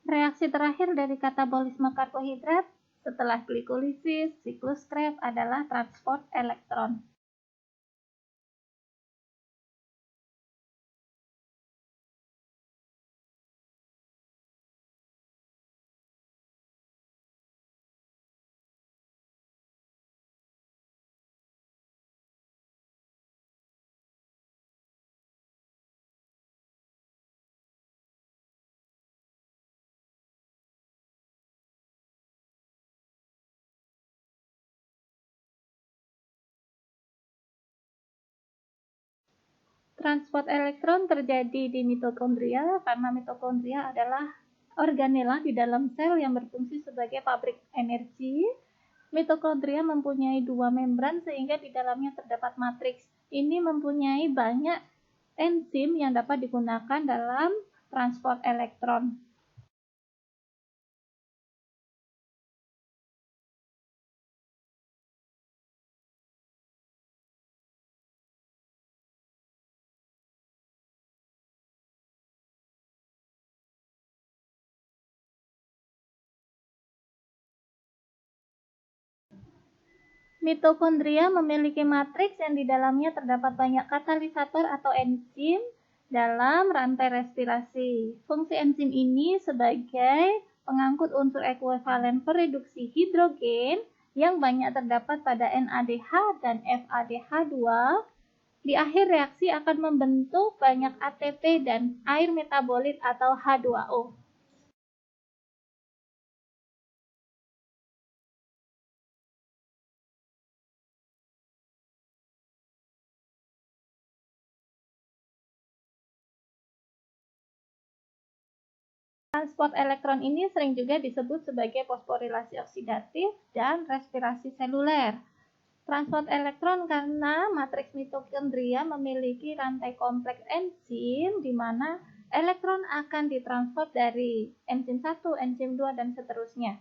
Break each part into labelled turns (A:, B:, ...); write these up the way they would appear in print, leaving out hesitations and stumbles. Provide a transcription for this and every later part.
A: Reaksi terakhir dari katabolisme karbohidrat setelah glikolisis, siklus Krebs adalah transport elektron. Transport elektron terjadi di mitokondria karena mitokondria adalah organela di dalam sel yang berfungsi sebagai pabrik energi. Mitokondria mempunyai dua membran sehingga di dalamnya terdapat matriks. Ini mempunyai banyak enzim yang dapat digunakan dalam transport elektron. Mitokondria memiliki matriks yang di dalamnya terdapat banyak katalisator atau enzim dalam rantai respirasi. Fungsi enzim ini sebagai pengangkut unsur ekuivalen pereduksi hidrogen yang banyak terdapat pada NADH dan FADH2. Di akhir reaksi akan membentuk banyak ATP dan air metabolit atau H2O. Transport elektron ini sering juga disebut sebagai fosforilasi oksidatif dan respirasi seluler. Transport elektron karena matriks mitokondria memiliki rantai kompleks enzim di mana elektron akan ditransfer dari enzim 1, enzim 2, dan seterusnya.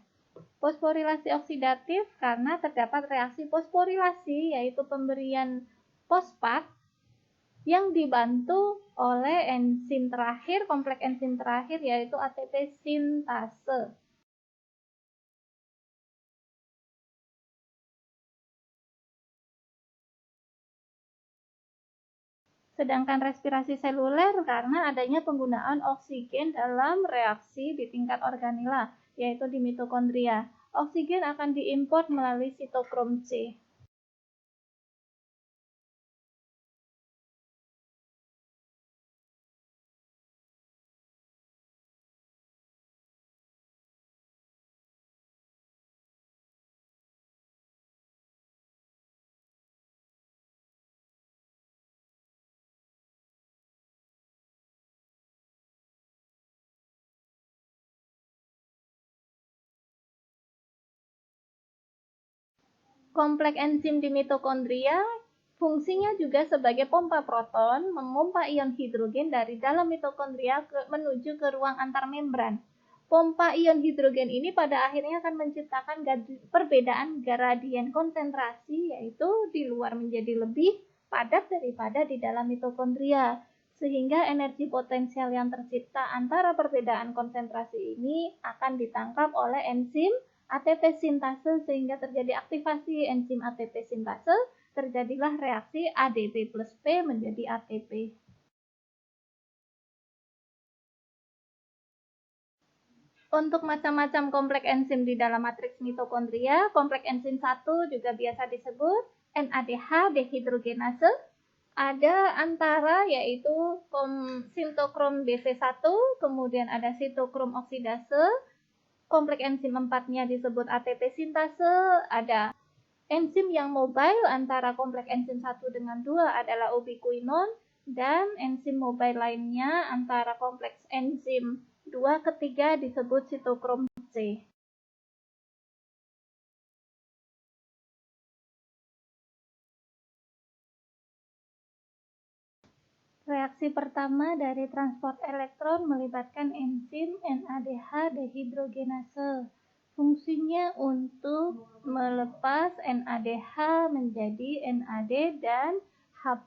A: Fosforilasi oksidatif karena terdapat reaksi fosforilasi yaitu pemberian fosfat yang dibantu oleh enzim terakhir, kompleks enzim terakhir yaitu ATP sintase. Sedangkan respirasi seluler karena adanya penggunaan oksigen dalam reaksi di tingkat organela, yaitu di mitokondria. Oksigen akan diimport melalui sitokrom C. Kompleks enzim di mitokondria fungsinya juga sebagai pompa proton, memompa ion hidrogen dari dalam mitokondria menuju ke ruang antarmembran. Pompa ion hidrogen ini pada akhirnya akan menciptakan perbedaan gradien konsentrasi, yaitu di luar menjadi lebih padat daripada di dalam mitokondria, sehingga energi potensial yang tercipta antara perbedaan konsentrasi ini akan ditangkap oleh enzim ATP sintase sehingga terjadi aktivasi enzim ATP sintase, terjadilah reaksi ADP plus P menjadi ATP. Untuk macam-macam kompleks enzim di dalam matriks mitokondria, kompleks enzim 1 juga biasa disebut NADH dehidrogenase. Ada antara yaitu sitokrom BV1, kemudian ada sitokrom oksidase. Kompleks enzim 4-nya disebut ATP sintase. Ada enzim yang mobile antara kompleks enzim 1 dengan 2 adalah ubiquinon, dan enzim mobile lainnya antara kompleks enzim 2 ke 3 disebut sitokrom C. Reaksi pertama dari transport elektron melibatkan enzim NADH dehidrogenase. Fungsinya untuk melepas NADH menjadi NAD dan H+.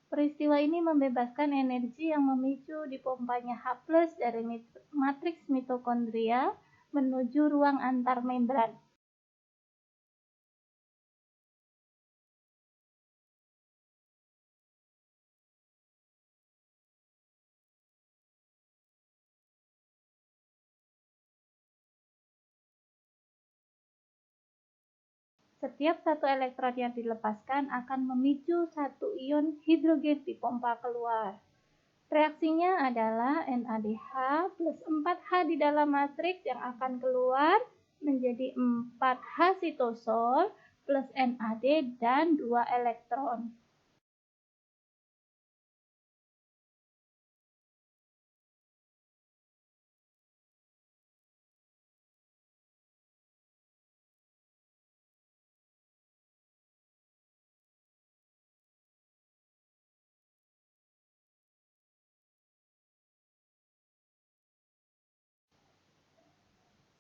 A: Peristiwa ini membebaskan energi yang memicu dipompanya H+ dari matriks mitokondria menuju ruang antar membran. Setiap satu elektron yang dilepaskan akan memicu satu ion hidrogen dipompa keluar. Reaksinya adalah NADH plus 4H di dalam matriks yang akan keluar menjadi 4H sitosol plus NAD dan 2 elektron.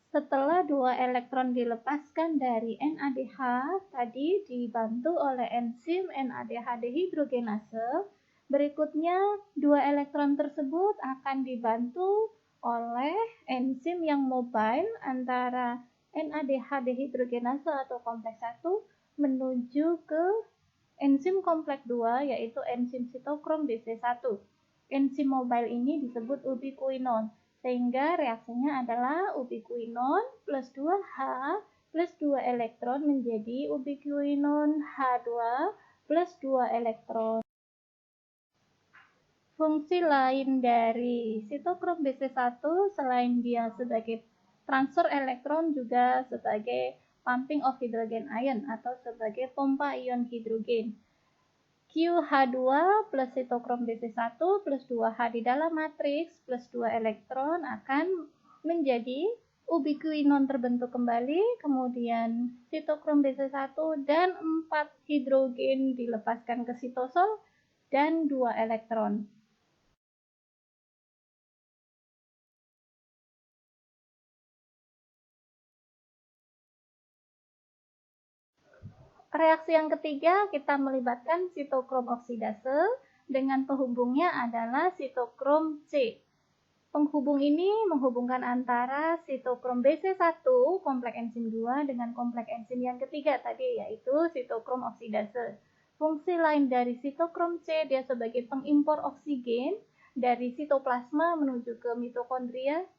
A: Setelah 2 elektron dilepaskan dari NADH, tadi dibantu oleh enzim NADH dehidrogenase, berikutnya 2 elektron tersebut akan dibantu oleh enzim yang mobile antara NADH dehidrogenase atau kompleks 1 menuju ke enzim kompleks 2 yaitu enzim sitokrom BC1. Enzim mobile ini disebut ubiquinon, sehingga reaksinya adalah ubiquinon plus 2H plus 2 elektron menjadi ubiquinon H2 plus 2 elektron. Fungsi lain dari sitokrom BC1 selain dia sebagai transfer elektron juga sebagai pumping of hydrogen ion atau sebagai pompa ion hidrogen. QH2 plus sitokrom BC1 plus 2H di dalam matriks plus 2 elektron akan menjadi ubiquinon terbentuk kembali, kemudian sitokrom BC1 dan 4 hidrogen dilepaskan ke sitosol dan 2 elektron. Reaksi yang ketiga, kita melibatkan sitokrom oksidase dengan penghubungnya adalah sitokrom C. Penghubung ini menghubungkan antara sitokrom BC1 kompleks enzim 2 dengan kompleks enzim yang ketiga tadi, yaitu sitokrom oksidase. Fungsi lain dari sitokrom C, dia sebagai pengimpor oksigen dari sitoplasma menuju ke mitokondria.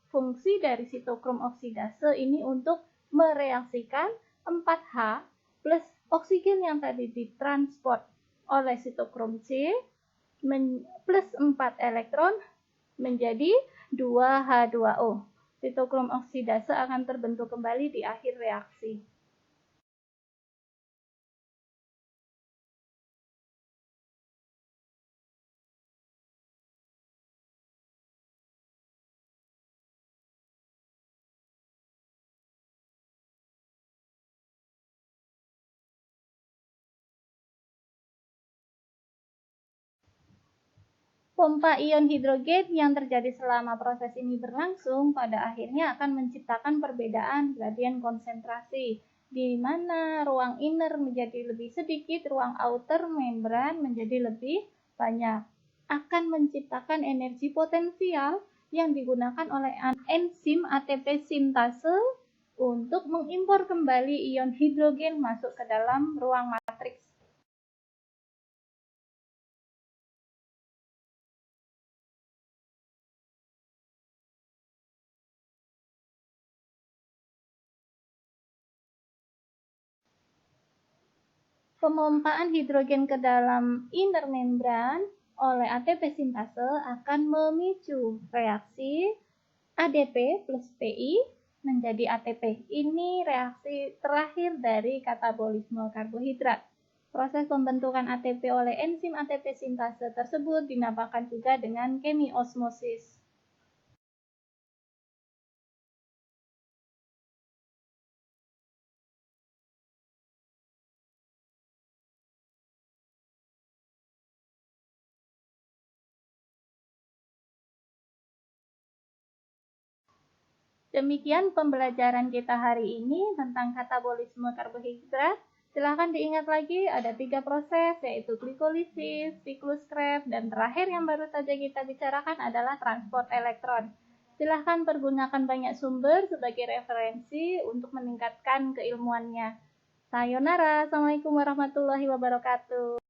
A: Fungsi dari sitokrom oksidase ini untuk mereaksikan 4H plus oksigen yang tadi ditransport oleh sitokrom C plus 4 elektron menjadi 2H2O. Sitokrom oksidase akan terbentuk kembali di akhir reaksi. Pompa ion hidrogen yang terjadi selama proses ini berlangsung pada akhirnya akan menciptakan perbedaan gradien konsentrasi, di mana ruang inner menjadi lebih sedikit, ruang outer membran menjadi lebih banyak. Akan menciptakan energi potensial yang digunakan oleh enzim ATP sintase untuk mengimpor kembali ion hidrogen masuk ke dalam ruang matriks. Pemompaan hidrogen ke dalam inner membran oleh ATP sintase akan memicu reaksi ADP plus PI menjadi ATP. Ini reaksi terakhir dari katabolisme karbohidrat. Proses pembentukan ATP oleh enzim ATP sintase tersebut dinamakan juga dengan kemiosmosis. Demikian pembelajaran kita hari ini tentang katabolisme karbohidrat. Silahkan diingat lagi, ada 3 proses, yaitu glikolisis, siklus Krebs, dan terakhir yang baru saja kita bicarakan adalah transport elektron. Silahkan pergunakan banyak sumber sebagai referensi untuk meningkatkan keilmuannya. Sayonara, Assalamualaikum warahmatullahi wabarakatuh.